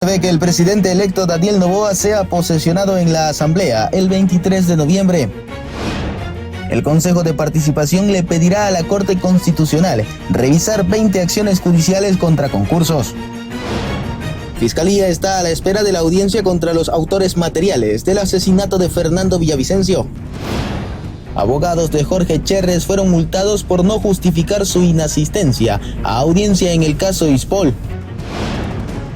Ve que el presidente electo Daniel Noboa sea posesionado en la Asamblea el 23 de noviembre. El Consejo de Participación le pedirá a la Corte Constitucional revisar 20 acciones judiciales contra concursos. Fiscalía está a la espera de la audiencia contra los autores materiales del asesinato de Fernando Villavicencio. Abogados de Jorge Cherres fueron multados por no justificar su inasistencia a audiencia en el caso Ispol.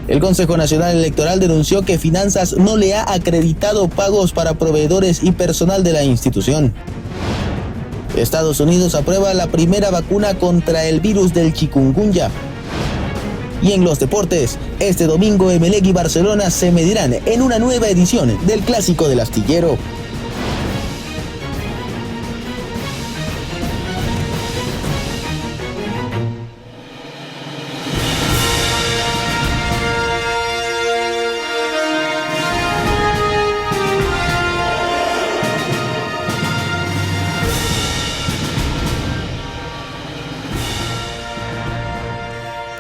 El Consejo Nacional Electoral denunció que Finanzas no le ha acreditado pagos para proveedores y personal de la institución. Estados Unidos aprueba la primera vacuna contra el virus del chikungunya. Y en los deportes, este domingo Emelec y Barcelona se medirán en una nueva edición del Clásico del Astillero.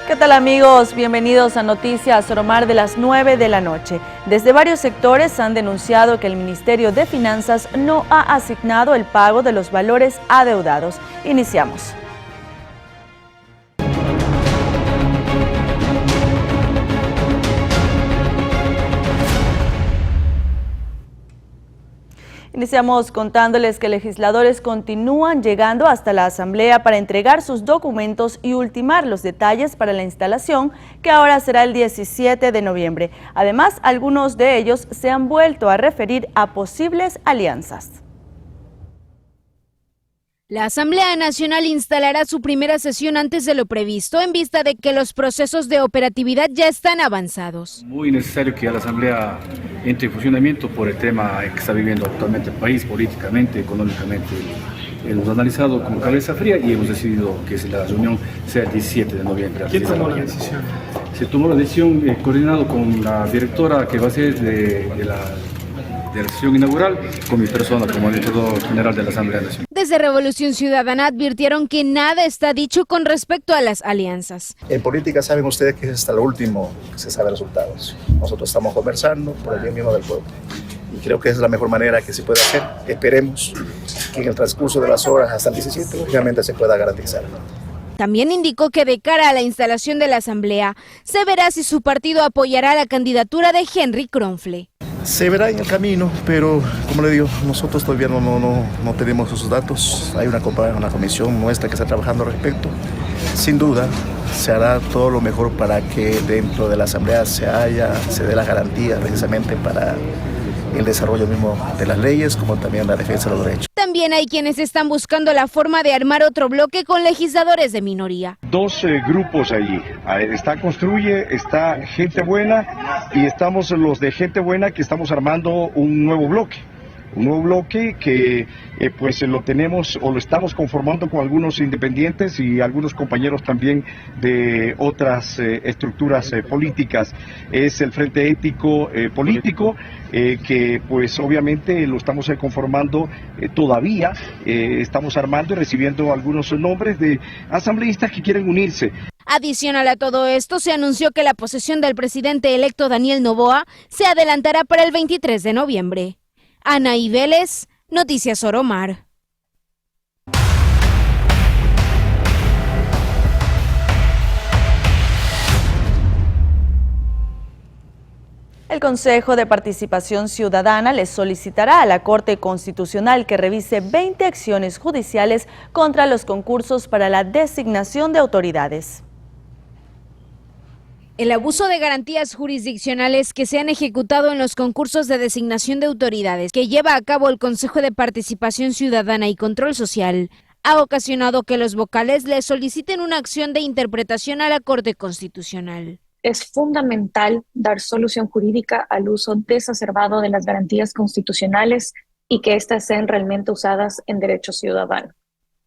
¿Qué tal amigos? Bienvenidos a Noticias Soromar de las 9 de la noche. Desde varios sectores han denunciado que el Ministerio de Finanzas no ha asignado el pago de los valores adeudados. Iniciamos. Iniciamos contándoles que legisladores continúan llegando hasta la Asamblea para entregar sus documentos y ultimar los detalles para la instalación, que ahora será el 17 de noviembre. Además, algunos de ellos se han vuelto a referir a posibles alianzas. La Asamblea Nacional instalará su primera sesión antes de lo previsto, en vista de que los procesos de operatividad ya están avanzados. Muy necesario que la Asamblea entre en funcionamiento por el tema que está viviendo actualmente el país, políticamente, económicamente. Hemos analizado con cabeza fría y hemos decidido que la reunión sea el 17 de noviembre. ¿Quién tomó la decisión? Se tomó la decisión coordinado con la directora que va a ser de la sesión inaugural, con mi persona como director general de la Asamblea Nacional. Desde Revolución Ciudadana advirtieron que nada está dicho con respecto a las alianzas. En política saben ustedes que es hasta lo último que se sabe resultados. Nosotros estamos conversando por el bien mismo del pueblo y creo que es la mejor manera que se puede hacer. Esperemos que en el transcurso de las horas hasta el 17 realmente se pueda garantizar. También indicó que de cara a la instalación de la Asamblea, se verá si su partido apoyará la candidatura de Henry Kronfle. Se verá en el camino, pero como le digo, nosotros todavía no tenemos esos datos. Hay una comisión nuestra que está trabajando al respecto. Sin duda, se hará todo lo mejor para que dentro de la Asamblea se dé las garantías precisamente para el desarrollo mismo de las leyes, como también la defensa de los derechos. También hay quienes están buscando la forma de armar otro bloque con legisladores de minoría. Dos grupos allí. Está Construye, está Gente Buena y estamos los de Gente Buena que estamos armando un nuevo bloque. Un nuevo bloque que pues lo tenemos o lo estamos conformando con algunos independientes y algunos compañeros también de otras estructuras políticas. Es el Frente Ético Político que pues obviamente lo estamos conformando todavía. Estamos armando y recibiendo algunos nombres de asambleístas que quieren unirse. Adicional a todo esto, se anunció que la posesión del presidente electo Daniel Noboa se adelantará para el 23 de noviembre. Anaí Vélez, Noticias Soromar. El Consejo de Participación Ciudadana le solicitará a la Corte Constitucional que revise 20 acciones judiciales contra los concursos para la designación de autoridades. El abuso de garantías jurisdiccionales que se han ejecutado en los concursos de designación de autoridades que lleva a cabo el Consejo de Participación Ciudadana y Control Social ha ocasionado que los vocales le soliciten una acción de interpretación a la Corte Constitucional. Es fundamental dar solución jurídica al uso desacerbado de las garantías constitucionales y que éstas sean realmente usadas en derecho ciudadano.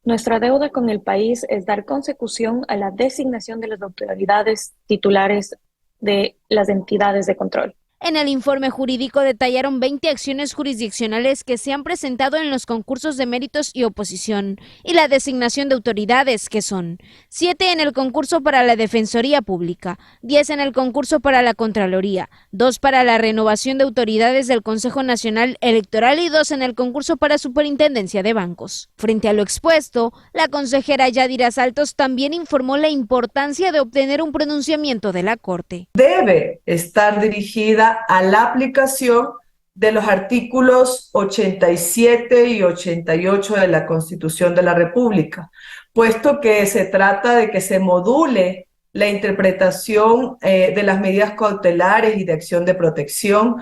Nuestra deuda con el país es dar consecución a la designación de las autoridades titulares de las entidades de control. En el informe jurídico detallaron 20 acciones jurisdiccionales que se han presentado en los concursos de méritos y oposición y la designación de autoridades, que son 7 en el concurso para la Defensoría Pública, 10 en el concurso para la Contraloría, 2 para la renovación de autoridades del Consejo Nacional Electoral y 2 en el concurso para Superintendencia de Bancos. Frente a lo expuesto, la consejera Yadira Saltos también informó la importancia de obtener un pronunciamiento de la Corte. Debe estar dirigida a la aplicación de los artículos 87 y 88 de la Constitución de la República, puesto que se trata de que se module la interpretación de las medidas cautelares y de acción de protección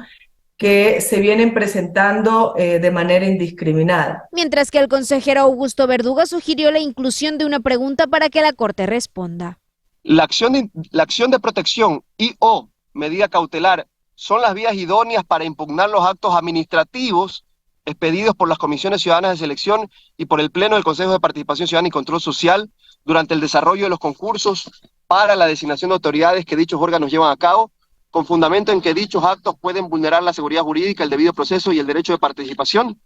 que se vienen presentando de manera indiscriminada. Mientras que el consejero Augusto Verduga sugirió la inclusión de una pregunta para que la Corte responda. La acción de protección y o medida cautelar son las vías idóneas para impugnar los actos administrativos expedidos por las comisiones ciudadanas de selección y por el Pleno del Consejo de Participación Ciudadana y Control Social durante el desarrollo de los concursos para la designación de autoridades que dichos órganos llevan a cabo, con fundamento en que dichos actos pueden vulnerar la seguridad jurídica, el debido proceso y el derecho de participación.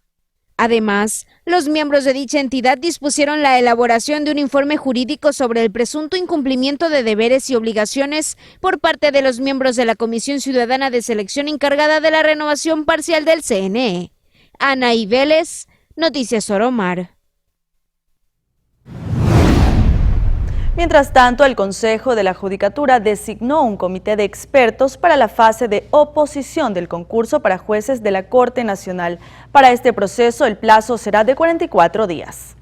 Además, los miembros de dicha entidad dispusieron la elaboración de un informe jurídico sobre el presunto incumplimiento de deberes y obligaciones por parte de los miembros de la Comisión Ciudadana de Selección encargada de la renovación parcial del CNE. Anaí Vélez, Noticias Oromar. Mientras tanto, el Consejo de la Judicatura designó un comité de expertos para la fase de oposición del concurso para jueces de la Corte Nacional. Para este proceso, el plazo será de 44 días.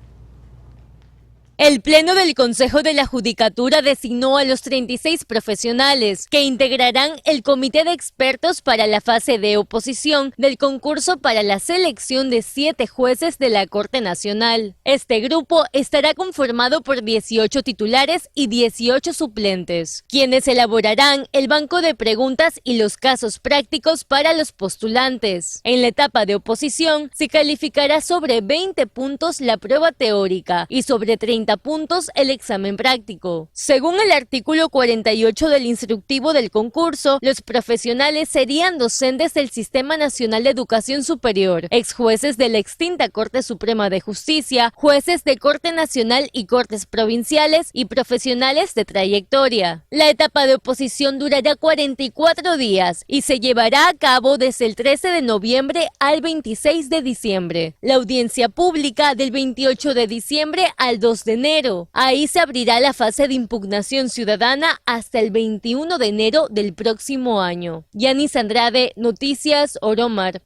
El Pleno del Consejo de la Judicatura designó a los 36 profesionales que integrarán el comité de expertos para la fase de oposición del concurso para la selección de 7 jueces de la Corte Nacional. Este grupo estará conformado por 18 titulares y 18 suplentes, quienes elaborarán el banco de preguntas y los casos prácticos para los postulantes. En la etapa de oposición se calificará sobre 20 puntos la prueba teórica y sobre 30 puntos el examen práctico. Según el artículo 48 del instructivo del concurso, los profesionales serían docentes del Sistema Nacional de Educación Superior, exjueces de la extinta Corte Suprema de Justicia, jueces de Corte Nacional y Cortes Provinciales y profesionales de trayectoria. La etapa de oposición durará 44 días y se llevará a cabo desde el 13 de noviembre al 26 de diciembre. La audiencia pública del 28 de diciembre al 2 de enero. Ahí se abrirá la fase de impugnación ciudadana hasta el 21 de enero del próximo año. Yanis Andrade, Noticias Oromar.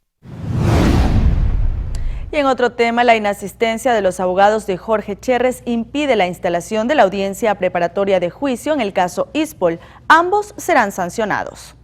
Y en otro tema, la inasistencia de los abogados de Jorge Cherres impide la instalación de la audiencia preparatoria de juicio en el caso Ispol. Ambos serán sancionados.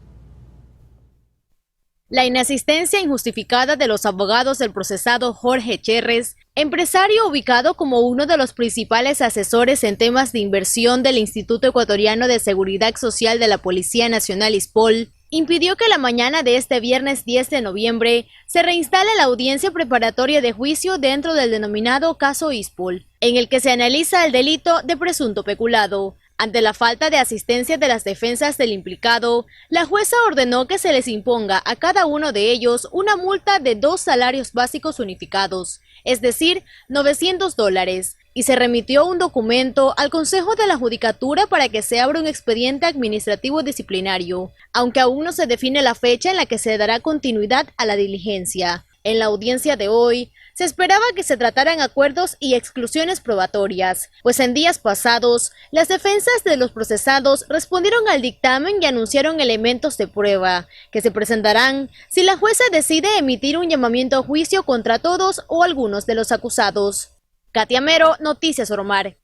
La inasistencia injustificada de los abogados del procesado Jorge Cherres, empresario ubicado como uno de los principales asesores en temas de inversión del Instituto Ecuatoriano de Seguridad Social de la Policía Nacional Ispol, impidió que la mañana de este viernes 10 de noviembre se reinstale la audiencia preparatoria de juicio dentro del denominado caso Ispol, en el que se analiza el delito de presunto peculado. Ante la falta de asistencia de las defensas del implicado, la jueza ordenó que se les imponga a cada uno de ellos una multa de 2 salarios básicos unificados, es decir, $900, y se remitió un documento al Consejo de la Judicatura para que se abra un expediente administrativo disciplinario, aunque aún no se define la fecha en la que se dará continuidad a la diligencia. En la audiencia de hoy, se esperaba que se trataran acuerdos y exclusiones probatorias, pues en días pasados, las defensas de los procesados respondieron al dictamen y anunciaron elementos de prueba, que se presentarán si la jueza decide emitir un llamamiento a juicio contra todos o algunos de los acusados. Katia Mero, Noticias Oromar.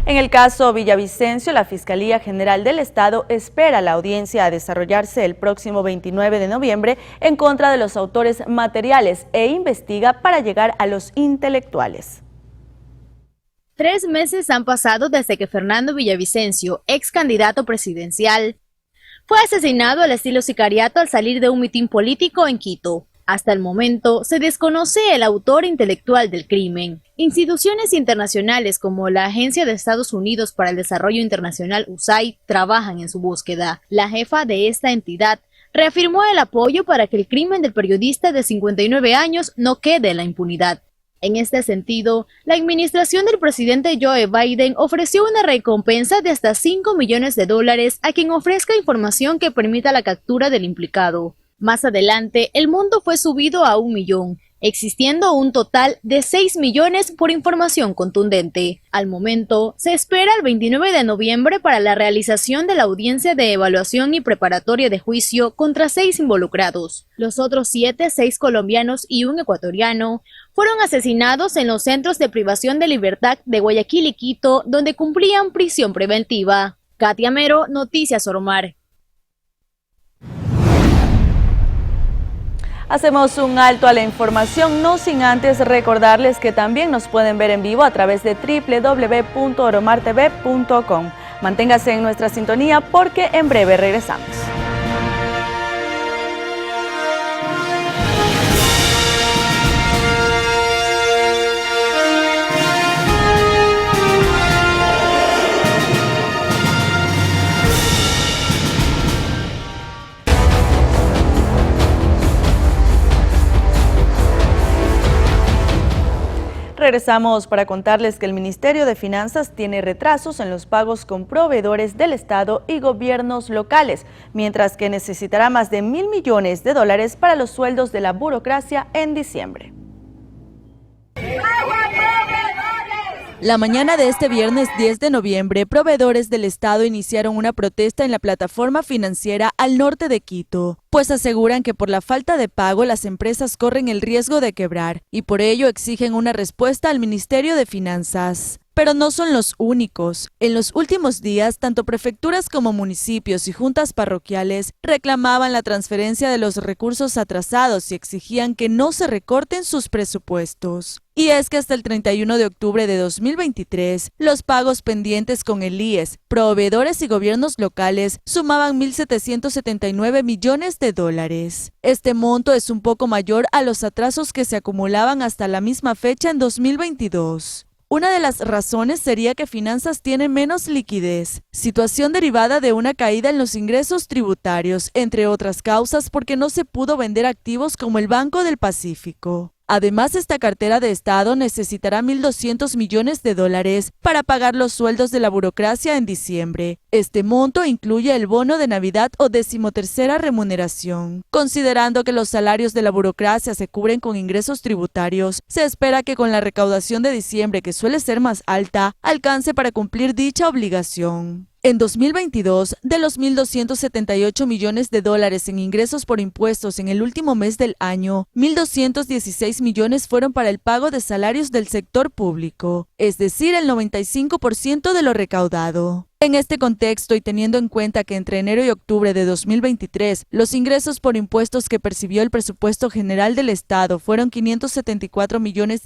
En el caso Villavicencio, la Fiscalía General del Estado espera la audiencia a desarrollarse el próximo 29 de noviembre en contra de los autores materiales e investiga para llegar a los intelectuales. 3 meses han pasado desde que Fernando Villavicencio, ex candidato presidencial, fue asesinado al estilo sicariato al salir de un mitin político en Quito. Hasta el momento, se desconoce el autor intelectual del crimen. Instituciones internacionales como la Agencia de Estados Unidos para el Desarrollo Internacional USAID trabajan en su búsqueda. La jefa de esta entidad reafirmó el apoyo para que el crimen del periodista de 59 años no quede en la impunidad. En este sentido, la administración del presidente Joe Biden ofreció una recompensa de hasta $5 millones a quien ofrezca información que permita la captura del implicado. Más adelante, el monto fue subido a 1 millón, existiendo un total de 6 millones por información contundente. Al momento, se espera el 29 de noviembre para la realización de la audiencia de evaluación y preparatoria de juicio contra 6 involucrados. Los otros 7, 6 colombianos y un ecuatoriano, fueron asesinados en los centros de privación de libertad de Guayaquil y Quito, donde cumplían prisión preventiva. Katia Mero, Noticias Oromar. Hacemos un alto a la información, no sin antes recordarles que también nos pueden ver en vivo a través de www.oromartv.com. Manténgase en nuestra sintonía porque en breve regresamos. Regresamos para contarles que el Ministerio de Finanzas tiene retrasos en los pagos con proveedores del Estado y gobiernos locales, mientras que necesitará más de $1.000 millones para los sueldos de la burocracia en diciembre. La mañana de este viernes 10 de noviembre, proveedores del Estado iniciaron una protesta en la plataforma financiera al norte de Quito, pues aseguran que por la falta de pago las empresas corren el riesgo de quebrar y por ello exigen una respuesta al Ministerio de Finanzas. Pero no son los únicos. En los últimos días, tanto prefecturas como municipios y juntas parroquiales reclamaban la transferencia de los recursos atrasados y exigían que no se recorten sus presupuestos. Y es que hasta el 31 de octubre de 2023, los pagos pendientes con el IES, proveedores y gobiernos locales sumaban $1.779 millones. Este monto es un poco mayor a los atrasos que se acumulaban hasta la misma fecha en 2022. Una de las razones sería que Finanzas tiene menos liquidez, situación derivada de una caída en los ingresos tributarios, entre otras causas porque no se pudo vender activos como el Banco del Pacífico. Además, esta cartera de Estado necesitará $1.200 millones para pagar los sueldos de la burocracia en diciembre. Este monto incluye el bono de Navidad o 13ª remuneración. Considerando que los salarios de la burocracia se cubren con ingresos tributarios, se espera que con la recaudación de diciembre, que suele ser más alta, alcance para cumplir dicha obligación. En 2022, de los $1.278 millones en ingresos por impuestos en el último mes del año, 1.216 millones fueron para el pago de salarios del sector público, es decir, el 95% de lo recaudado. En este contexto y teniendo en cuenta que entre enero y octubre de 2023, los ingresos por impuestos que percibió el presupuesto general del Estado fueron $574 millones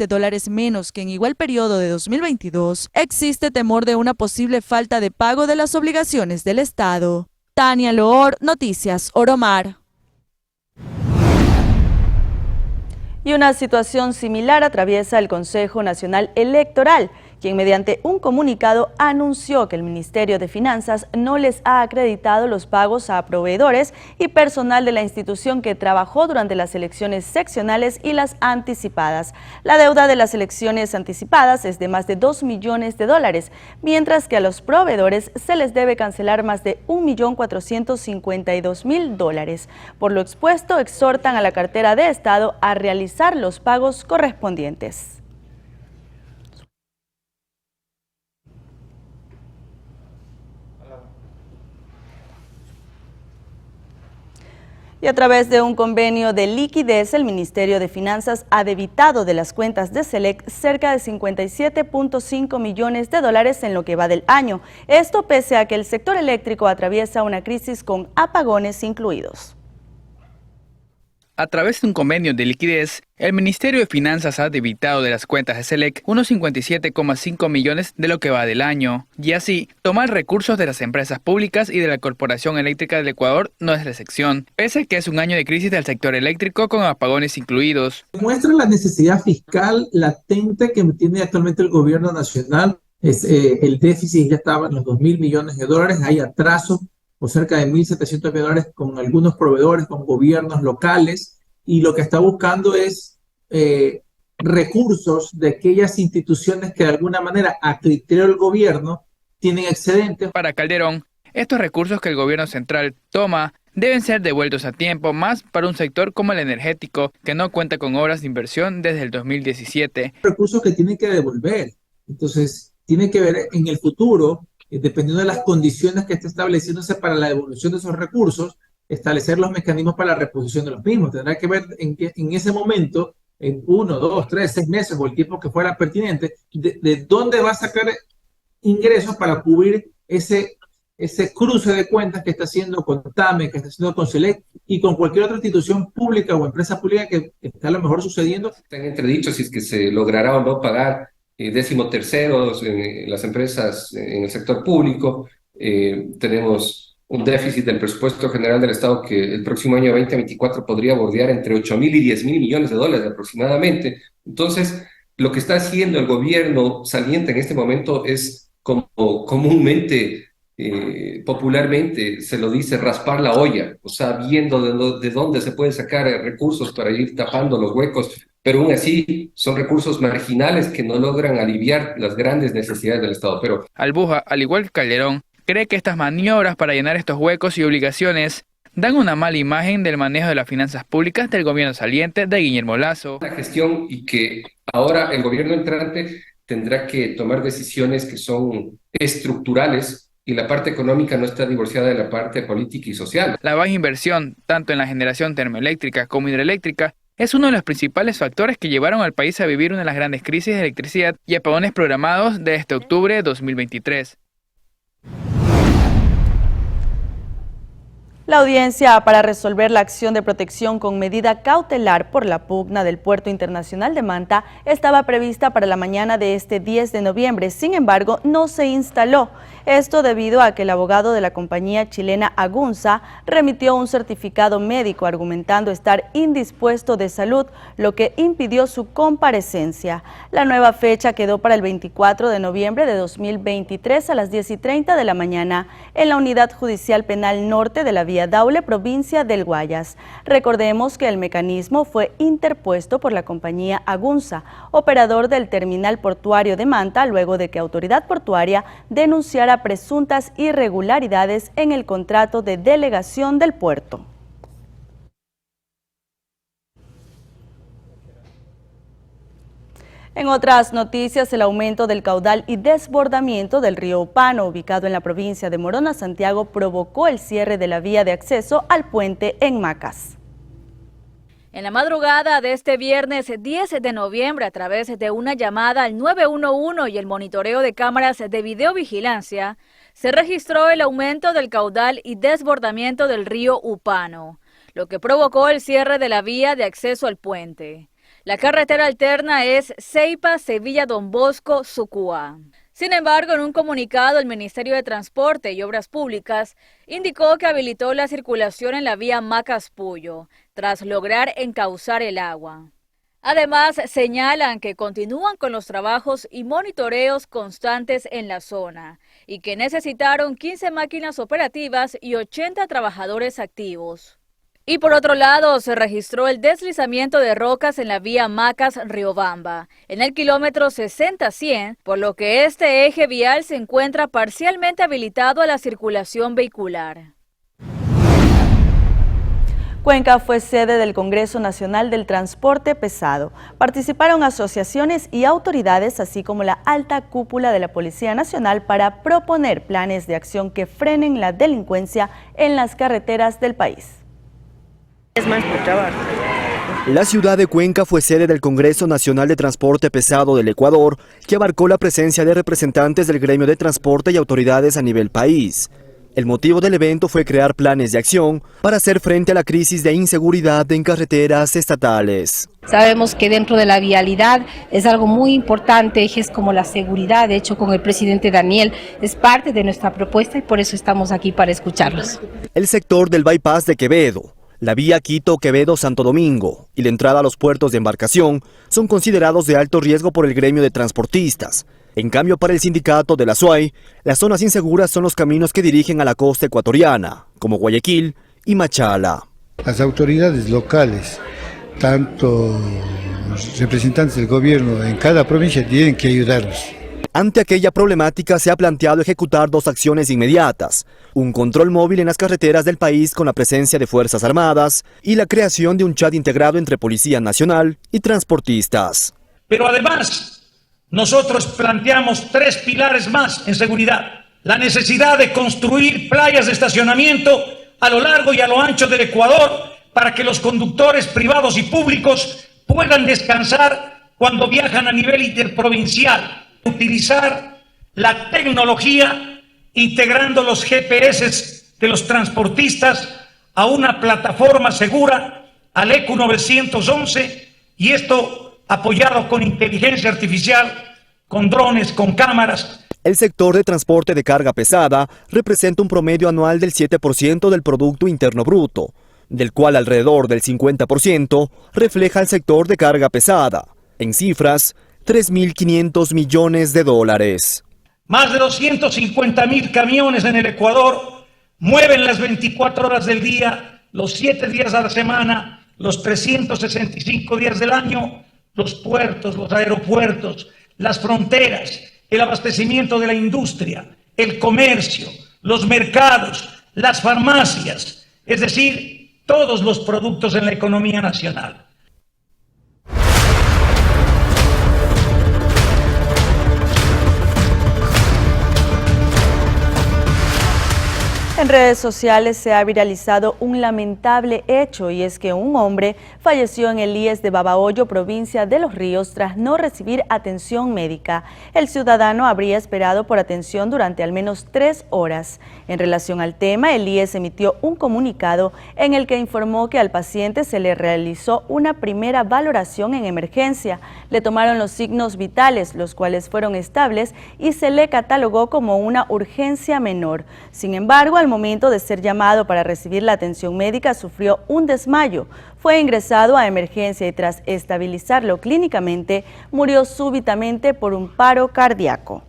menos que en igual periodo de 2022, existe temor de una posible falta de pago de las obligaciones del Estado. Tania Loor, Noticias Oromar. Y una situación similar atraviesa el Consejo Nacional Electoral, quien mediante un comunicado anunció que el Ministerio de Finanzas no les ha acreditado los pagos a proveedores y personal de la institución que trabajó durante las elecciones seccionales y las anticipadas. La deuda de las elecciones anticipadas es de más de $2 millones, mientras que a los proveedores se les debe cancelar más de $1.452.000. Por lo expuesto, exhortan a la cartera de Estado a realizar los pagos correspondientes. Y a través de un convenio de liquidez, el Ministerio de Finanzas ha debitado de las cuentas de SELEC cerca de $57.5 millones en lo que va del año. Esto pese a que el sector eléctrico atraviesa una crisis con apagones incluidos. A través de un convenio de liquidez, el Ministerio de Finanzas ha debitado de las cuentas de SELEC unos 57,5 millones de lo que va del año. Y así, tomar recursos de las empresas públicas y de la Corporación Eléctrica del Ecuador no es la excepción, pese a que es un año de crisis del sector eléctrico con apagones incluidos. Muestra la necesidad fiscal latente que tiene actualmente el gobierno nacional. El déficit ya estaba en los 2.000 millones de dólares, hay atraso por cerca de 1.700 millones de dólares con algunos proveedores, con gobiernos locales, y lo que está buscando es recursos de aquellas instituciones que de alguna manera, a criterio del gobierno, tienen excedentes. Para Calderón, estos recursos que el gobierno central toma deben ser devueltos a tiempo, más para un sector como el energético, que no cuenta con obras de inversión desde el 2017. Recursos que tienen que devolver, entonces tiene que ver en el futuro, dependiendo de las condiciones que esté estableciéndose para la devolución de esos recursos, establecer los mecanismos para la reposición de los mismos. Tendrá que ver en ese momento, en 1, 2, 3, 6 meses o el tiempo que fuera pertinente, de dónde va a sacar ingresos para cubrir ese cruce de cuentas que está haciendo con TAME, que está haciendo con SELEC y con cualquier otra institución pública o empresa pública que está a lo mejor sucediendo. Están entredichos si es que se logrará o no pagar 13º en las empresas en el sector público. Tenemos un déficit del presupuesto general del Estado que el próximo año 2024 podría bordear entre 8.000 y 10.000 millones de dólares aproximadamente. Entonces, lo que está haciendo el gobierno saliente en este momento es, como comúnmente, popularmente se lo dice, raspar la olla, o sea, viendo de dónde se pueden sacar recursos para ir tapando los huecos, pero aún así son recursos marginales que no logran aliviar las grandes necesidades del Estado. Pero Albuja, al igual que Calderón, cree que estas maniobras para llenar estos huecos y obligaciones dan una mala imagen del manejo de las finanzas públicas del gobierno saliente de Guillermo Lasso. La gestión, y que ahora el gobierno entrante tendrá que tomar decisiones que son estructurales, y la parte económica no está divorciada de la parte política y social. La baja inversión, tanto en la generación termoeléctrica como hidroeléctrica, es uno de los principales factores que llevaron al país a vivir una de las grandes crisis de electricidad y apagones programados de este octubre de 2023. La audiencia para resolver la acción de protección con medida cautelar por la pugna del Puerto Internacional de Manta estaba prevista para la mañana de este 10 de noviembre. Sin embargo, no se instaló. Esto debido a que el abogado de la compañía chilena Agunza remitió un certificado médico argumentando estar indispuesto de salud, lo que impidió su comparecencia. La nueva fecha quedó para el 24 de noviembre de 2023 a las 10:30 de la mañana en la Unidad Judicial Penal Norte de la Vía Daule, provincia del Guayas. Recordemos que el mecanismo fue interpuesto por la compañía Agunza, operador del terminal portuario de Manta, luego de que Autoridad Portuaria denunciara presuntas irregularidades en el contrato de delegación del puerto. En otras noticias, el aumento del caudal y desbordamiento del río Upano, ubicado en la provincia de Morona, Santiago, provocó el cierre de la vía de acceso al puente en Macas. En la madrugada de este viernes 10 de noviembre, a través de una llamada al 911 y el monitoreo de cámaras de videovigilancia, se registró el aumento del caudal y desbordamiento del río Upano, lo que provocó el cierre de la vía de acceso al puente. La carretera alterna es Ceipa-Sevilla-Don Bosco-Sucúa. Sin embargo, en un comunicado, el Ministerio de Transporte y Obras Públicas indicó que habilitó la circulación en la vía Macas-Puyo, tras lograr encauzar el agua. Además, señalan que continúan con los trabajos y monitoreos constantes en la zona y que necesitaron 15 máquinas operativas y 80 trabajadores activos. Y por otro lado, se registró el deslizamiento de rocas en la vía Macas-Riobamba, en el kilómetro 60-100, por lo que este eje vial se encuentra parcialmente habilitado a la circulación vehicular. Cuenca fue sede del Congreso Nacional del Transporte Pesado. Participaron asociaciones y autoridades, así como la alta cúpula de la Policía Nacional, para proponer planes de acción que frenen la delincuencia en las carreteras del país. La ciudad de Cuenca fue sede del Congreso Nacional de Transporte Pesado del Ecuador, que abarcó la presencia de representantes del gremio de transporte y autoridades a nivel país. El motivo del evento fue crear planes de acción para hacer frente a la crisis de inseguridad en carreteras estatales. Sabemos que dentro de la vialidad es algo muy importante, ejes como la seguridad. De hecho, con el presidente Daniel es parte de nuestra propuesta y por eso estamos aquí para escucharlos. El sector del bypass de Quevedo, la vía Quito-Quevedo-Santo Domingo y la entrada a los puertos de embarcación son considerados de alto riesgo por el gremio de transportistas. En cambio, para el sindicato de la SUAY, las zonas inseguras son los caminos que dirigen a la costa ecuatoriana, como Guayaquil y Machala. Las autoridades locales, tanto los representantes del gobierno en cada provincia, tienen que ayudarnos. Ante aquella problemática se ha planteado ejecutar dos acciones inmediatas: un control móvil en las carreteras del país con la presencia de Fuerzas Armadas y la creación de un chat integrado entre Policía Nacional y transportistas. Pero además, nosotros planteamos 3 pilares más en seguridad. La necesidad de construir playas de estacionamiento a lo largo y a lo ancho del Ecuador para que los conductores privados y públicos puedan descansar cuando viajan a nivel interprovincial. Utilizar la tecnología integrando los GPS de los transportistas a una plataforma segura, al ECU 911, y esto apoyado con inteligencia artificial, con drones, con cámaras. El sector de transporte de carga pesada representa un promedio anual del 7% del Producto Interno Bruto, del cual alrededor del 50% refleja el sector de carga pesada. En cifras, 3.500 millones de dólares. Más de 250.000 camiones en el Ecuador mueven las 24 horas del día, los 7 días a la semana, los 365 días del año, los puertos, los aeropuertos, las fronteras, el abastecimiento de la industria, el comercio, los mercados, las farmacias, es decir, todos los productos en la economía nacional. En redes sociales se ha viralizado un lamentable hecho, y es que un hombre falleció en el IES de Babahoyo, provincia de Los Ríos, tras no recibir atención médica. El ciudadano habría esperado por atención durante al menos 3 horas. En relación al tema, el IES emitió un comunicado en el que informó que al paciente se le realizó una primera valoración en emergencia. Le tomaron los signos vitales, los cuales fueron estables, y se le catalogó como una urgencia menor. Sin embargo, al momento de ser llamado para recibir la atención médica, sufrió un desmayo. Fue ingresado a emergencia y tras estabilizarlo clínicamente, murió súbitamente por un paro cardíaco.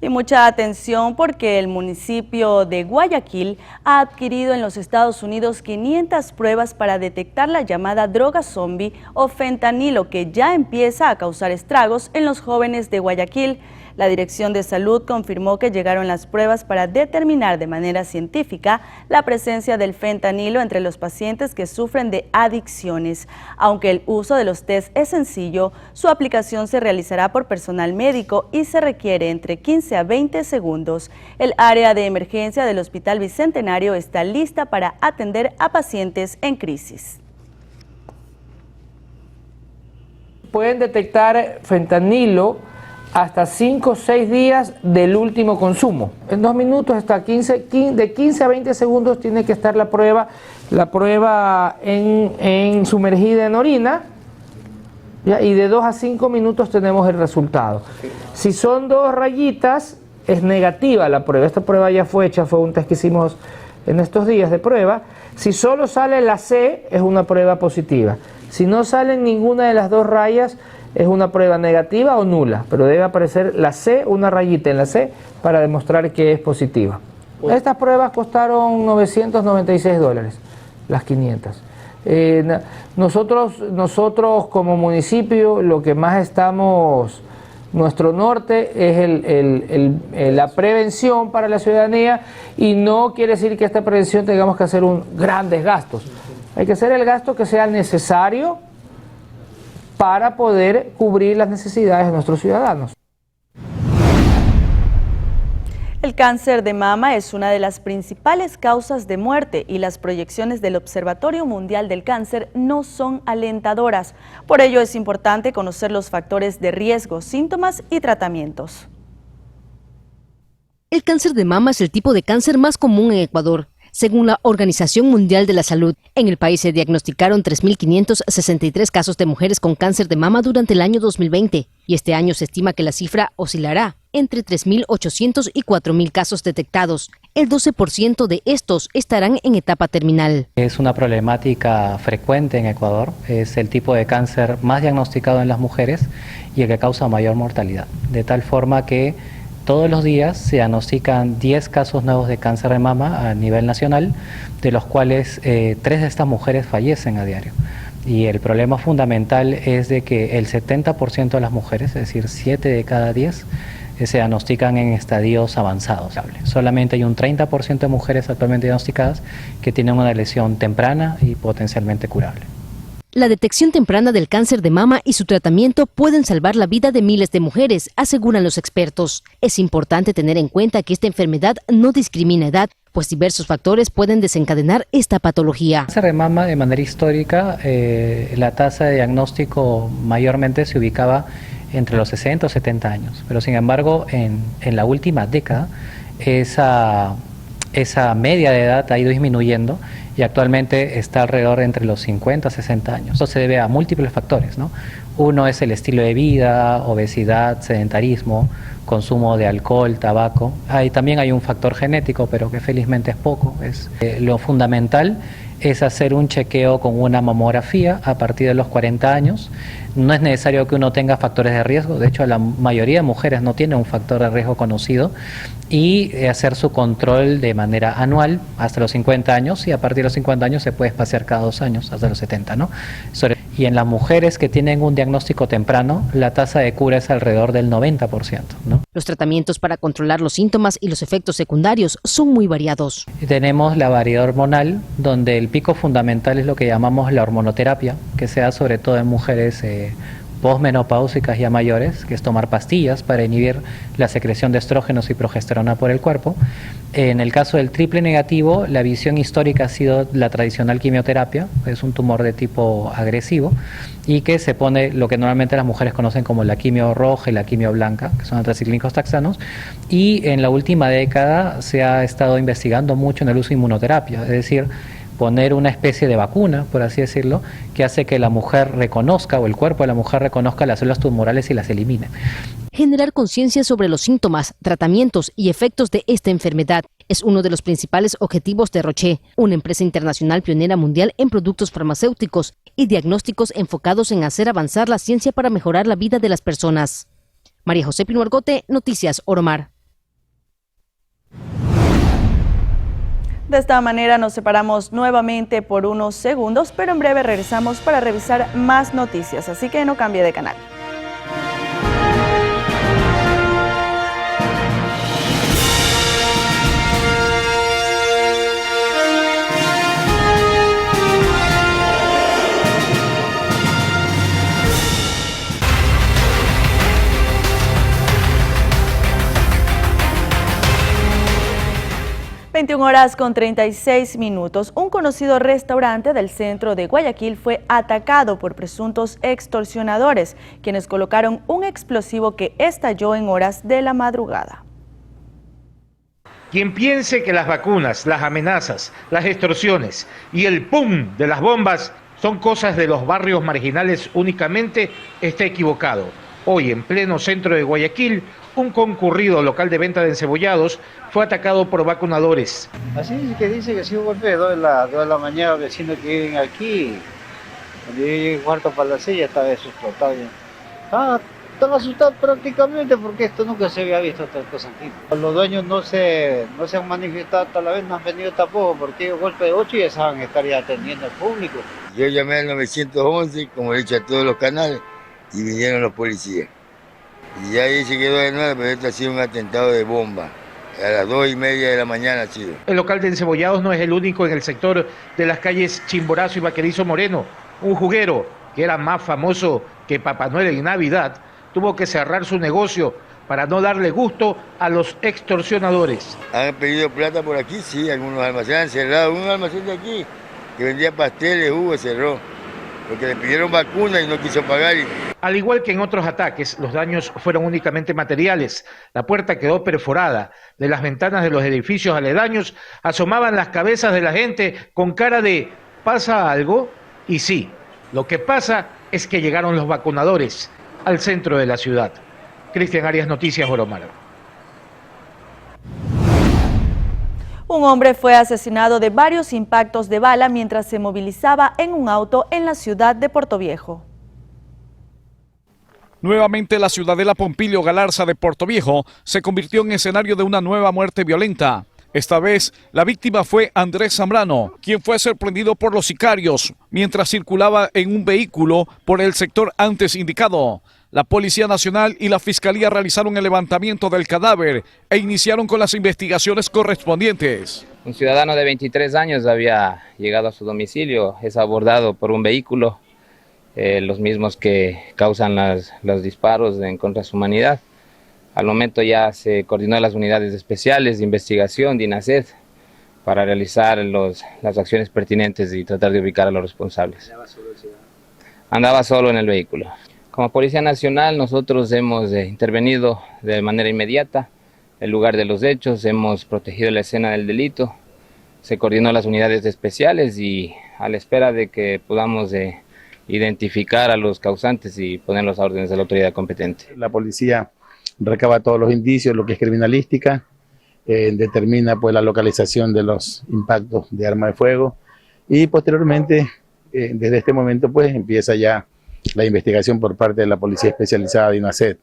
Y mucha atención, porque el municipio de Guayaquil ha adquirido en los Estados Unidos 500 pruebas para detectar la llamada droga zombie o fentanilo, que ya empieza a causar estragos en los jóvenes de Guayaquil. La Dirección de Salud confirmó que llegaron las pruebas para determinar de manera científica la presencia del fentanilo entre los pacientes que sufren de adicciones. Aunque el uso de los test es sencillo, su aplicación se realizará por personal médico y se requiere entre 15 a 20 segundos. El área de emergencia del Hospital Bicentenario está lista para atender a pacientes en crisis. Pueden detectar fentanilo hasta 5 o 6 días del último consumo. En 2 minutos hasta de 15 a 20 segundos tiene que estar la prueba en sumergida en orina, ¿ya? Y de 2 a 5 minutos tenemos el resultado. Si son 2 rayitas, es negativa la prueba. Esta prueba ya fue hecha, fue un test que hicimos en estos días de prueba. Si solo sale la C, es una prueba positiva. Si no sale ninguna de las 2 rayas, es una prueba negativa o nula, pero debe aparecer la C, una rayita en la C, para demostrar que es positiva. Estas pruebas costaron $996, las 500. Nosotros como municipio, lo que más estamos, nuestro norte es la prevención para la ciudadanía, y no quiere decir que esta prevención tengamos que hacer grandes gastos. Hay que hacer el gasto que sea necesario para poder cubrir las necesidades de nuestros ciudadanos. El cáncer de mama es una de las principales causas de muerte, y las proyecciones del Observatorio Mundial del Cáncer no son alentadoras. Por ello es importante conocer los factores de riesgo, síntomas y tratamientos. El cáncer de mama es el tipo de cáncer más común en Ecuador. Según la Organización Mundial de la Salud, en el país se diagnosticaron 3.563 casos de mujeres con cáncer de mama durante el año 2020 y este año se estima que la cifra oscilará entre 3.800 y 4.000 casos detectados. El 12% de estos estarán en etapa terminal. Es una problemática frecuente en Ecuador, es el tipo de cáncer más diagnosticado en las mujeres y el que causa mayor mortalidad, de tal forma que todos los días se diagnostican 10 casos nuevos de cáncer de mama a nivel nacional, de los cuales 3 de estas mujeres fallecen a diario. Y el problema fundamental es de que el 70% de las mujeres, es decir, 7 de cada 10, se diagnostican en estadios avanzados. Solamente hay un 30% de mujeres actualmente diagnosticadas que tienen una lesión temprana y potencialmente curable. La detección temprana del cáncer de mama y su tratamiento pueden salvar la vida de miles de mujeres, aseguran los expertos. Es importante tener en cuenta que esta enfermedad no discrimina edad, pues diversos factores pueden desencadenar esta patología. El cáncer de mama, de manera histórica, la tasa de diagnóstico mayormente se ubicaba entre los 60 o 70 años, pero sin embargo en la última década esa media de edad ha ido disminuyendo y actualmente está alrededor de entre los 50 a 60 años. Esto se debe a múltiples factores, ¿no? Uno es el estilo de vida, obesidad, sedentarismo, consumo de alcohol, tabaco. También hay un factor genético, pero que felizmente es poco. Lo fundamental es hacer un chequeo con una mamografía a partir de los 40 años. No es necesario que uno tenga factores de riesgo, de hecho la mayoría de mujeres no tienen un factor de riesgo conocido, y hacer su control de manera anual hasta los 50 años y a partir de los 50 años se puede espaciar cada 2 años hasta los 70, ¿no? Y en las mujeres que tienen un diagnóstico temprano, la tasa de cura es alrededor del 90%, ¿no? Los tratamientos para controlar los síntomas y los efectos secundarios son muy variados. Tenemos la variedad hormonal, donde el pico fundamental es lo que llamamos la hormonoterapia, que se da sobre todo en mujeres posmenopáusicas ya mayores, que es tomar pastillas para inhibir la secreción de estrógenos y progesterona por el cuerpo. En el caso del triple negativo, la visión histórica ha sido la tradicional quimioterapia, es un tumor de tipo agresivo y que se pone lo que normalmente las mujeres conocen como la quimio roja y la quimio blanca, que son antracíclicos taxanos, y en la última década se ha estado investigando mucho en el uso de inmunoterapia, es decir, poner una especie de vacuna, por así decirlo, que hace que la mujer reconozca o el cuerpo de la mujer reconozca las células tumorales y las elimine. Generar conciencia sobre los síntomas, tratamientos y efectos de esta enfermedad es uno de los principales objetivos de Roche, una empresa internacional pionera mundial en productos farmacéuticos y diagnósticos enfocados en hacer avanzar la ciencia para mejorar la vida de las personas. María José Pino Argote, Noticias Oromar. De esta manera nos separamos nuevamente por unos segundos, pero en breve regresamos para revisar más noticias, así que no cambie de canal. (21:36). Un conocido restaurante del centro de Guayaquil fue atacado por presuntos extorsionadores, quienes colocaron un explosivo que estalló en horas de la madrugada. Quien piense que las vacunas, las amenazas, las extorsiones y el ¡pum! De las bombas son cosas de los barrios marginales únicamente, está equivocado. Hoy, en pleno centro de Guayaquil, un concurrido local de venta de encebollados fue atacado por vacunadores. Así es que dice que sí hubo golpe de 2 de la mañana, vecinos que viven aquí. Cuando yo llegué cuarto para la silla estaba explotado ya. Están asustados prácticamente porque esto nunca se había visto estas cosas aquí. Los dueños no se han manifestado hasta la vez, no han venido tampoco porque golpe de 8 ya saben estar ya atendiendo al público. Yo llamé al 911, como he dicho a todos los canales, y vinieron los policías. Y ya ahí se quedó de nuevo, pero esto ha sido un atentado de bomba. A las 2:30 de la mañana ha sido. El local de encebollados no es el único en el sector de las calles Chimborazo y Vaquerizo Moreno. Un juguero, que era más famoso que Papá Noel en Navidad, tuvo que cerrar su negocio para no darle gusto a los extorsionadores. Han pedido plata por aquí, sí, algunos almacenes han cerrado. Un almacén de aquí que vendía pasteles, jugo, cerró. Porque le pidieron vacuna y no quiso pagar. Al igual que en otros ataques, los daños fueron únicamente materiales. La puerta quedó perforada. De las ventanas de los edificios aledaños asomaban las cabezas de la gente con cara de ¿pasa algo? Y sí, lo que pasa es que llegaron los vacunadores al centro de la ciudad. Cristian Arias, Noticias Oromar. Un hombre fue asesinado de varios impactos de bala mientras se movilizaba en un auto en la ciudad de Portoviejo. Nuevamente la ciudadela Pompilio Galarza de Portoviejo se convirtió en escenario de una nueva muerte violenta. Esta vez la víctima fue Andrés Zambrano, quien fue sorprendido por los sicarios mientras circulaba en un vehículo por el sector antes indicado. La Policía Nacional y la Fiscalía realizaron el levantamiento del cadáver e iniciaron con las investigaciones correspondientes. Un ciudadano de 23 años había llegado a su domicilio, es abordado por un vehículo, los mismos que causan los disparos en contra de su humanidad. Al momento ya se coordinó las unidades especiales de investigación de INASED para realizar las acciones pertinentes y tratar de ubicar a los responsables. Andaba solo en el vehículo. Como Policía Nacional nosotros hemos intervenido de manera inmediata en el lugar de los hechos, hemos protegido la escena del delito, se coordinó las unidades especiales y a la espera de que podamos identificar a los causantes y ponerlos a órdenes de la autoridad competente. La policía recaba todos los indicios, lo que es criminalística, determina pues la localización de los impactos de arma de fuego y posteriormente desde este momento pues empieza ya la investigación por parte de la Policía Especializada de INASED,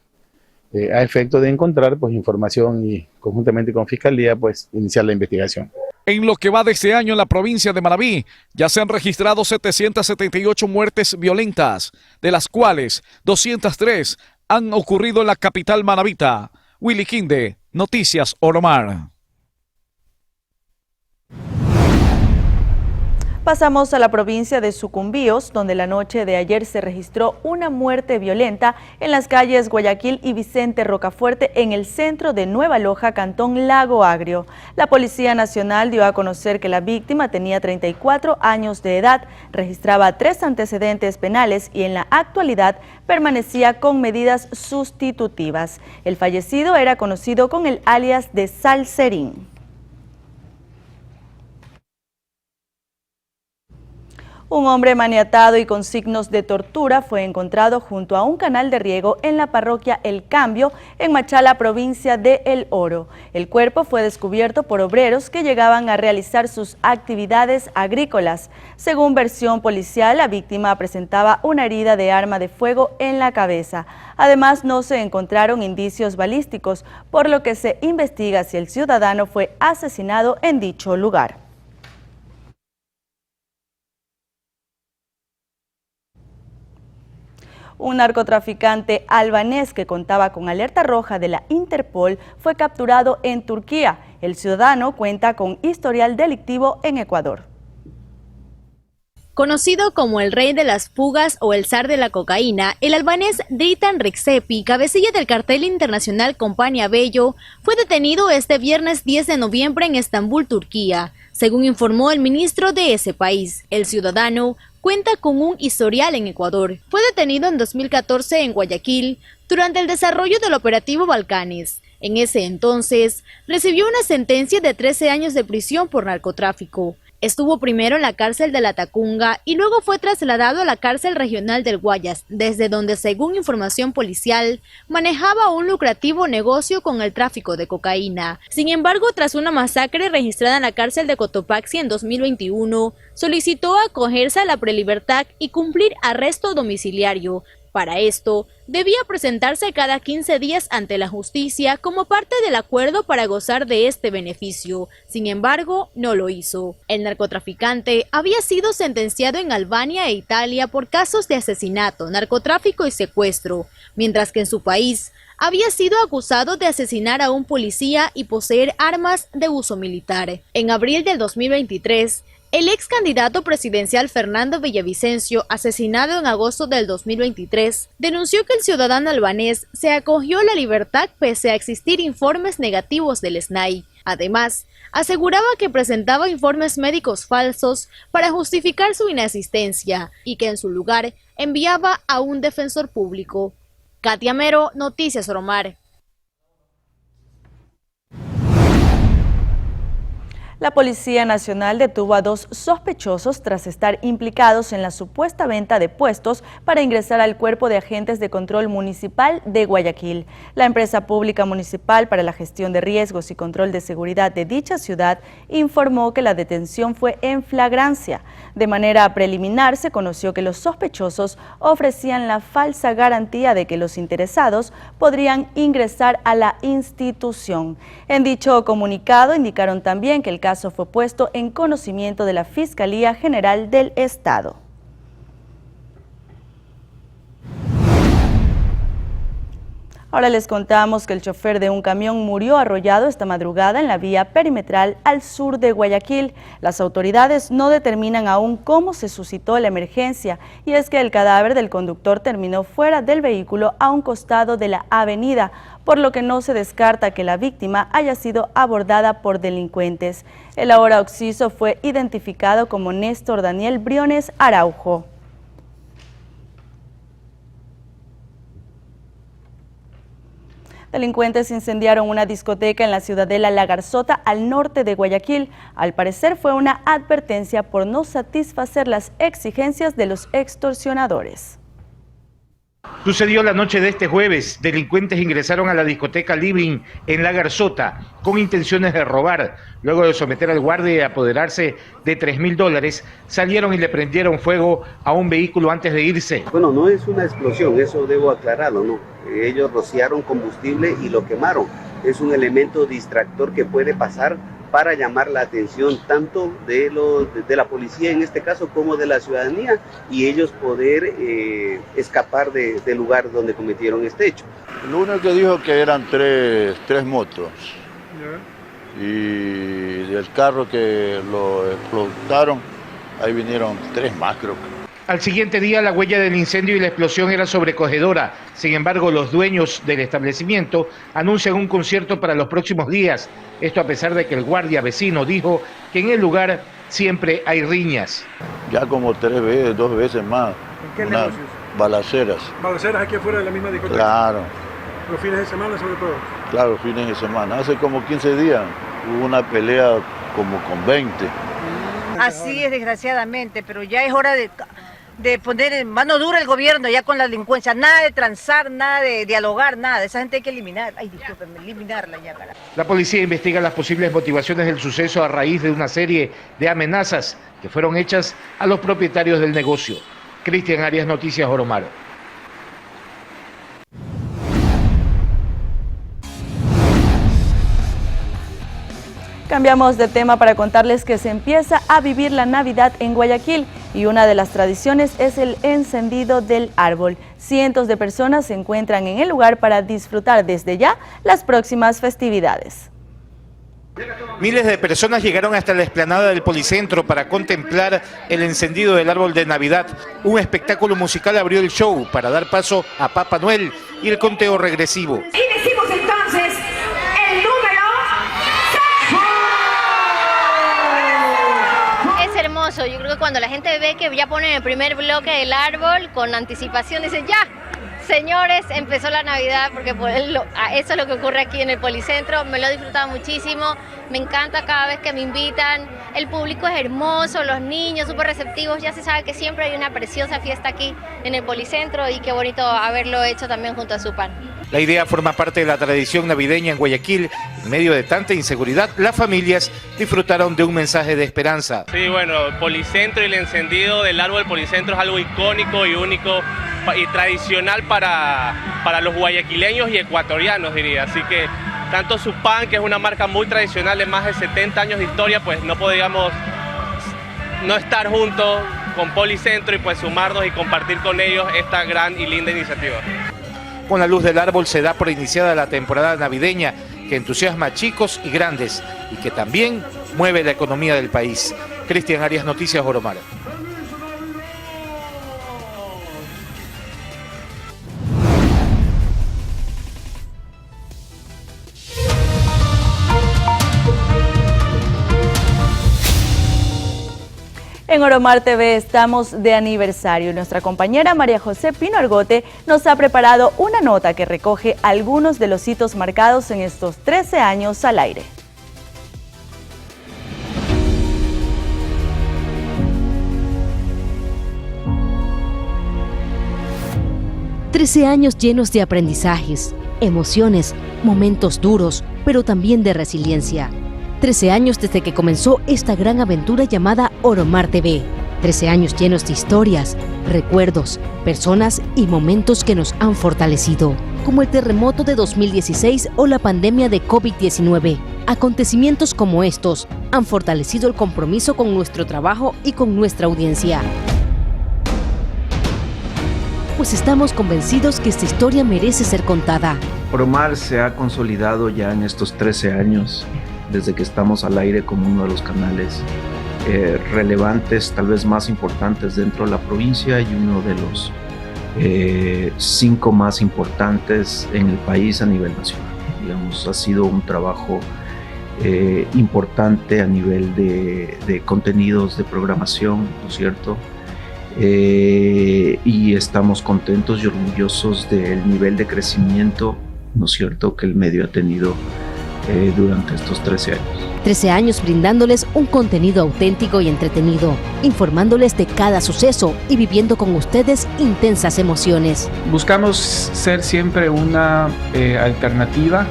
a efecto de encontrar pues información y conjuntamente con Fiscalía pues iniciar la investigación. En lo que va de este año en la provincia de Manabí, ya se han registrado 778 muertes violentas, de las cuales 203 han ocurrido en la capital manabita. Willy Quinde, Noticias Oromar. Pasamos a la provincia de Sucumbíos, donde la noche de ayer se registró una muerte violenta en las calles Guayaquil y Vicente Rocafuerte en el centro de Nueva Loja, cantón Lago Agrio. La Policía Nacional dio a conocer que la víctima tenía 34 años de edad, registraba 3 antecedentes penales y en la actualidad permanecía con medidas sustitutivas. El fallecido era conocido con el alias de Salserín. Un hombre maniatado y con signos de tortura fue encontrado junto a un canal de riego en la parroquia El Cambio, en Machala, provincia de El Oro. El cuerpo fue descubierto por obreros que llegaban a realizar sus actividades agrícolas. Según versión policial, la víctima presentaba una herida de arma de fuego en la cabeza. Además, no se encontraron indicios balísticos, por lo que se investiga si el ciudadano fue asesinado en dicho lugar. Un narcotraficante albanés que contaba con alerta roja de la Interpol fue capturado en Turquía. El ciudadano cuenta con historial delictivo en Ecuador. Conocido como el rey de las fugas o el zar de la cocaína, el albanés Dritan Rexepi, cabecilla del cartel internacional Compañía Bello, fue detenido este viernes 10 de noviembre en Estambul, Turquía, según informó el ministro de ese país. El ciudadano cuenta con un historial en Ecuador. Fue detenido en 2014 en Guayaquil durante el desarrollo del operativo Balcanes. En ese entonces, recibió una sentencia de 13 años de prisión por narcotráfico. Estuvo primero en la cárcel de La Tacunga y luego fue trasladado a la cárcel regional del Guayas, desde donde, según información policial, manejaba un lucrativo negocio con el tráfico de cocaína. Sin embargo, tras una masacre registrada en la cárcel de Cotopaxi en 2021, solicitó acogerse a la prelibertad y cumplir arresto domiciliario. Para esto, debía presentarse cada 15 días ante la justicia como parte del acuerdo para gozar de este beneficio. Sin embargo, no lo hizo. El narcotraficante había sido sentenciado en Albania e Italia por casos de asesinato, narcotráfico y secuestro, mientras que en su país había sido acusado de asesinar a un policía y poseer armas de uso militar. En abril del 2023, el ex candidato presidencial Fernando Villavicencio, asesinado en agosto del 2023, denunció que el ciudadano albanés se acogió a la libertad pese a existir informes negativos del SNAI. Además, aseguraba que presentaba informes médicos falsos para justificar su inasistencia y que en su lugar enviaba a un defensor público. Katia Mero, Noticias Oromar. La Policía Nacional detuvo a 2 sospechosos tras estar implicados en la supuesta venta de puestos para ingresar al Cuerpo de Agentes de Control Municipal de Guayaquil. La empresa pública municipal para la gestión de riesgos y control de seguridad de dicha ciudad informó que la detención fue en flagrancia. De manera preliminar se conoció que los sospechosos ofrecían la falsa garantía de que los interesados podrían ingresar a la institución. En dicho comunicado indicaron también que el caso fue puesto en conocimiento de la Fiscalía General del Estado. Ahora les contamos que el chofer de un camión murió arrollado esta madrugada en la vía perimetral al sur de Guayaquil. Las autoridades no determinan aún cómo se suscitó la emergencia, y es que el cadáver del conductor terminó fuera del vehículo a un costado de la avenida, por lo que no se descarta que la víctima haya sido abordada por delincuentes. El ahora occiso fue identificado como Néstor Daniel Briones Araujo. Delincuentes incendiaron una discoteca en la ciudadela La Garzota, al norte de Guayaquil. Al parecer fue una advertencia por no satisfacer las exigencias de los extorsionadores. Sucedió la noche de este jueves. Delincuentes ingresaron a la discoteca Living en La Garzota con intenciones de robar. Luego de someter al guardia y apoderarse de $3.000, salieron y le prendieron fuego a un vehículo antes de irse. Bueno, no es una explosión, eso debo aclararlo, ¿no? Ellos rociaron combustible y lo quemaron. Es un elemento distractor que puede pasar para llamar la atención tanto de la policía en este caso como de la ciudadanía, y ellos poder escapar del lugar donde cometieron este hecho. Lo único que dijo que eran tres motos, y del carro que lo explotaron, ahí vinieron 3 más, creo que. Al siguiente día la huella del incendio y la explosión era sobrecogedora. Sin embargo, los dueños del establecimiento anuncian un concierto para los próximos días. Esto a pesar de que el guardia vecino dijo que en el lugar siempre hay riñas. Ya como 3 veces, 2 veces más. ¿En qué negocios? Balaceras. ¿Balaceras aquí afuera de la misma discoteca? Claro. ¿Los fines de semana sobre todo? Claro, fines de semana. Hace como 15 días hubo una pelea como con 20. Así es, desgraciadamente, pero ya es hora de poner en mano dura el gobierno ya con la delincuencia, nada de transar, nada de dialogar, nada, esa gente hay que eliminar, eliminarla ya. La policía investiga las posibles motivaciones del suceso a raíz de una serie de amenazas que fueron hechas a los propietarios del negocio. Cristian Arias, Noticias Oromar. Cambiamos de tema para contarles que se empieza a vivir la Navidad en Guayaquil y una de las tradiciones es el encendido del árbol. Cientos de personas se encuentran en el lugar para disfrutar desde ya las próximas festividades. Miles de personas llegaron hasta la explanada del Policentro para contemplar el encendido del árbol de Navidad. Un espectáculo musical abrió el show para dar paso a Papá Noel y el conteo regresivo. Y decimos entonces el número... Es hermoso, yo creo que cuando la gente ve que ya ponen el primer bloque del árbol con anticipación, dicen ya, señores, empezó la Navidad, porque eso es lo que ocurre aquí en el Policentro. Me lo he disfrutado muchísimo, me encanta cada vez que me invitan, el público es hermoso, los niños súper receptivos, ya se sabe que siempre hay una preciosa fiesta aquí en el Policentro y qué bonito haberlo hecho también junto a Supan. La idea forma parte de la tradición navideña en Guayaquil. En medio de tanta inseguridad, las familias disfrutaron de un mensaje de esperanza. Sí, bueno, el Policentro y el encendido del árbol del Policentro es algo icónico y único y tradicional para los guayaquileños y ecuatorianos, diría. Así que tanto Supan, que es una marca muy tradicional de más de 70 años de historia, pues no podíamos no estar juntos con Policentro y pues sumarnos y compartir con ellos esta gran y linda iniciativa. Con la luz del árbol se da por iniciada la temporada navideña que entusiasma a chicos y grandes y que también mueve la economía del país. Cristian Arias, Noticias Oromar. En Oromar TV estamos de aniversario y nuestra compañera María José Pino Argote nos ha preparado una nota que recoge algunos de los hitos marcados en estos 13 años al aire. Trece años llenos de aprendizajes, emociones, momentos duros, pero también de resiliencia. 13 años desde que comenzó esta gran aventura llamada Oromar TV. 13 años llenos de historias, recuerdos, personas y momentos que nos han fortalecido, como el terremoto de 2016 o la pandemia de COVID-19. Acontecimientos como estos han fortalecido el compromiso con nuestro trabajo y con nuestra audiencia. Pues estamos convencidos que esta historia merece ser contada. Oromar se ha consolidado ya en estos 13 años, desde que estamos al aire como uno de los canales relevantes, tal vez más importantes dentro de la provincia y uno de los 5 más importantes en el país a nivel nacional. Digamos, ha sido un trabajo importante a nivel de contenidos de programación, ¿no es cierto? Y estamos contentos y orgullosos del nivel de crecimiento, ¿no es cierto?, que el medio ha tenido durante estos 13 años. 13 años brindándoles un contenido auténtico y entretenido, informándoles de cada suceso y viviendo con ustedes intensas emociones. Buscamos ser siempre una alternativa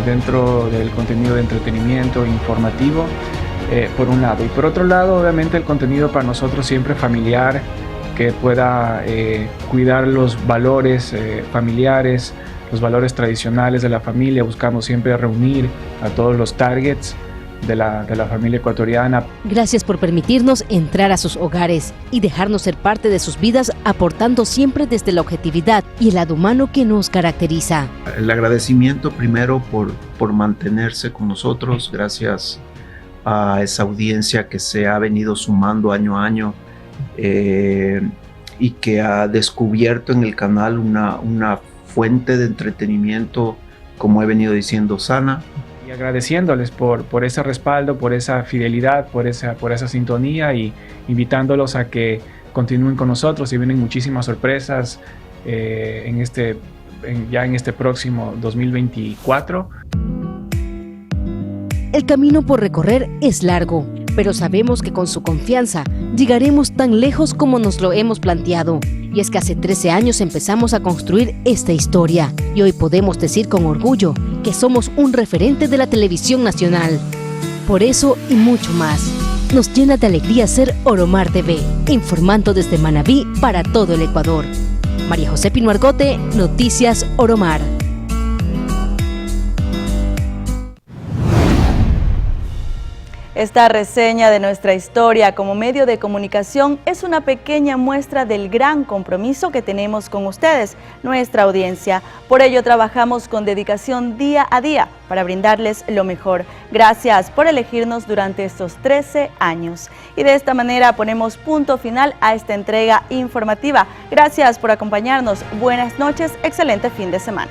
dentro del contenido de entretenimiento informativo, por un lado, y por otro lado, obviamente, el contenido para nosotros siempre familiar, que pueda cuidar los valores familiares, los valores tradicionales de la familia. Buscamos siempre reunir a todos los targets de la familia ecuatoriana. Gracias por permitirnos entrar a sus hogares y dejarnos ser parte de sus vidas, aportando siempre desde la objetividad y el lado humano que nos caracteriza. El agradecimiento primero por mantenerse con nosotros, gracias a esa audiencia que se ha venido sumando año a año y que ha descubierto en el canal una fuente de entretenimiento, como he venido diciendo, sana. Y agradeciéndoles por ese respaldo, por esa fidelidad, por esa sintonía, y invitándolos a que continúen con nosotros. Y vienen muchísimas sorpresas ya en este próximo 2024. El camino por recorrer es largo, pero sabemos que con su confianza llegaremos tan lejos como nos lo hemos planteado. Y es que hace 13 años empezamos a construir esta historia y hoy podemos decir con orgullo que somos un referente de la televisión nacional. Por eso y mucho más, nos llena de alegría ser Oromar TV, informando desde Manabí para todo el Ecuador. María José Pino Argote, Noticias Oromar. Esta reseña de nuestra historia como medio de comunicación es una pequeña muestra del gran compromiso que tenemos con ustedes, nuestra audiencia. Por ello trabajamos con dedicación día a día para brindarles lo mejor. Gracias por elegirnos durante estos 13 años. Y de esta manera ponemos punto final a esta entrega informativa. Gracias por acompañarnos. Buenas noches, excelente fin de semana.